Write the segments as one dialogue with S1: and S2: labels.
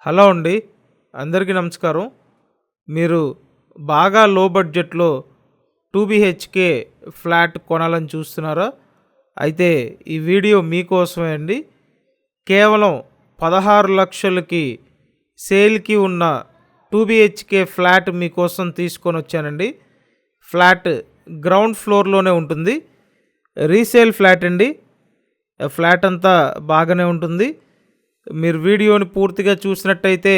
S1: Hello అండి. అందరికీ నమస్కారం. మీరు బాగా లో బడ్జెట్‌లో 2 బీహెచ్‌కే ఫ్లాట్ కొనాలని చూస్తున్నారా? అయితే ఈ వీడియో మీకోసమే అండి. కేవలం 16,00,000కి సేల్‌కి ఉన్న 2 బీహెచ్‌కే ఫ్లాట్ మీకోసం తీసుకొనొచ్చానండి. ఫ్లాట్ గ్రౌండ్ ఫ్లోర్‌లోనే ఉంటుంది. రీసేల్ ఫ్లాట్ అండి. ఫ్లాట్ అంతా బాగానే ఉంటుంది. మీరు వీడియోని పూర్తిగా చూసినట్టయితే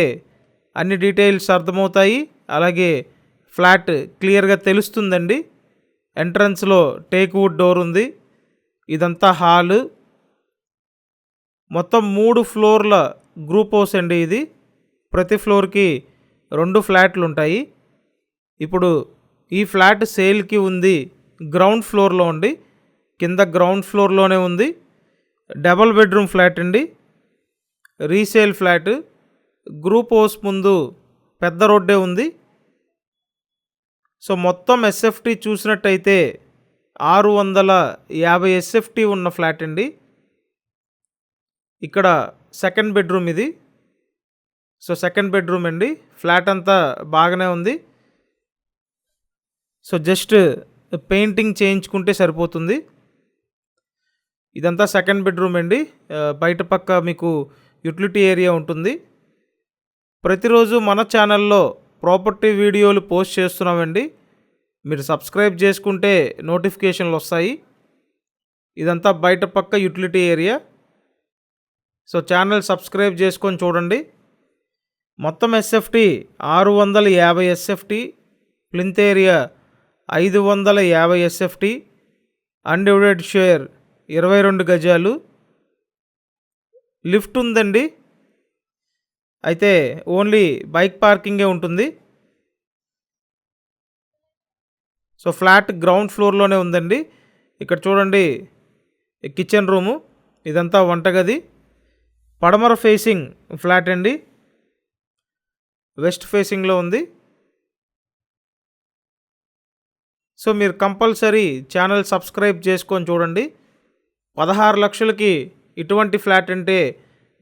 S1: అన్ని డీటెయిల్స్ అర్థమవుతాయి. అలాగే ఫ్లాట్ క్లియర్గా తెలుస్తుందండి. ఎంట్రన్స్లో టేక్ వుడ్ డోర్ ఉంది. ఇదంతా హాలు. మొత్తం 3 ఫ్లోర్ల గ్రూప్ హౌస్ అండి ఇది. ప్రతి ఫ్లోర్కి 2 ఫ్లాట్లు ఉంటాయి. ఇప్పుడు ఈ ఫ్లాట్ సేల్కి ఉంది గ్రౌండ్ ఫ్లోర్లో అండి. కింద గ్రౌండ్ ఫ్లోర్లోనే ఉంది. డబల్ బెడ్రూమ్ ఫ్లాట్ అండి. Resale flat. గ్రూప్ హౌస్ ముందు పెద్ద రోడ్డే ఉంది. సో మొత్తం ఎస్ఎఫ్టీ చూసినట్టయితే 650 ఎస్ఎఫ్టీ ఉన్న ఫ్లాట్ అండి. ఇక్కడ సెకండ్ బెడ్రూమ్ ఇది. సో సెకండ్ బెడ్రూమ్ అండి. ఫ్లాట్ అంతా బాగానే ఉంది. సో జస్ట్ పెయింటింగ్ చేయించుకుంటే సరిపోతుంది. ఇదంతా సెకండ్ బెడ్రూమ్ అండి. బయట పక్క మీకు యూటిలిటీ ఏరియా ఉంటుంది. ప్రతిరోజు మన ఛానల్లో ప్రాపర్టీ వీడియోలు పోస్ట్ చేస్తున్నామండి. మీరు సబ్స్క్రైబ్ చేసుకుంటే నోటిఫికేషన్లు వస్తాయి. ఇదంతా బయట పక్క utility area. So channel subscribe చేసుకొని చూడండి. మొత్తం SFT 650 SFT. Plinth area 550 SFT. Undivided share 22 గజాలు. లిఫ్ట్ ఉందండి. అయితే ఓన్లీ బైక్ పార్కింగే ఉంటుంది. సో ఫ్లాట్ గ్రౌండ్ ఫ్లోర్లోనే ఉందండి. ఇక్కడ చూడండి, కిచెన్ రూము. ఇదంతా వంటగది. పడమర ఫేసింగ్ ఫ్లాట్ అండి. వెస్ట్ ఫేసింగ్లో ఉంది. సో మీరు కంపల్సరీ ఛానల్ సబ్స్క్రైబ్ చేసుకొని చూడండి. 16,00,000కి ఇటువంటి ఫ్లాట్ అంటే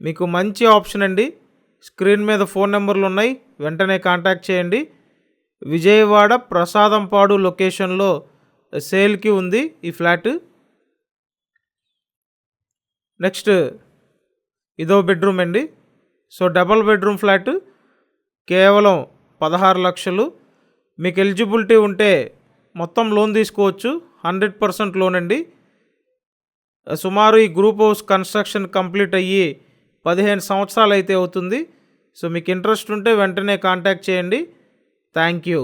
S1: మీకు మంచి ఆప్షన్ అండి. స్క్రీన్ మీద ఫోన్ నెంబర్లు ఉన్నాయి, వెంటనే కాంటాక్ట్ చేయండి. విజయవాడ ప్రసాదంపాడు లొకేషన్లో సేల్కి ఉంది ఈ ఫ్లాట్. నెక్స్ట్ ఇదో బెడ్రూమ్ అండి. సో డబల్ బెడ్రూమ్ ఫ్లాట్ కేవలం 16,00,000. మీకు ఎలిజిబిలిటీ ఉంటే మొత్తం లోన్ తీసుకోవచ్చు. 100% లోన్ అండి. సుమారు ఈ గ్రూప్ హౌస్ కన్స్ట్రక్షన్ కంప్లీట్ అయ్యి 15 సంవత్సరాలు అయితే అవుతుంది. సో మీకు ఇంట్రెస్ట్ ఉంటే వెంటనే కాంటాక్ట్ చేయండి. Thank you.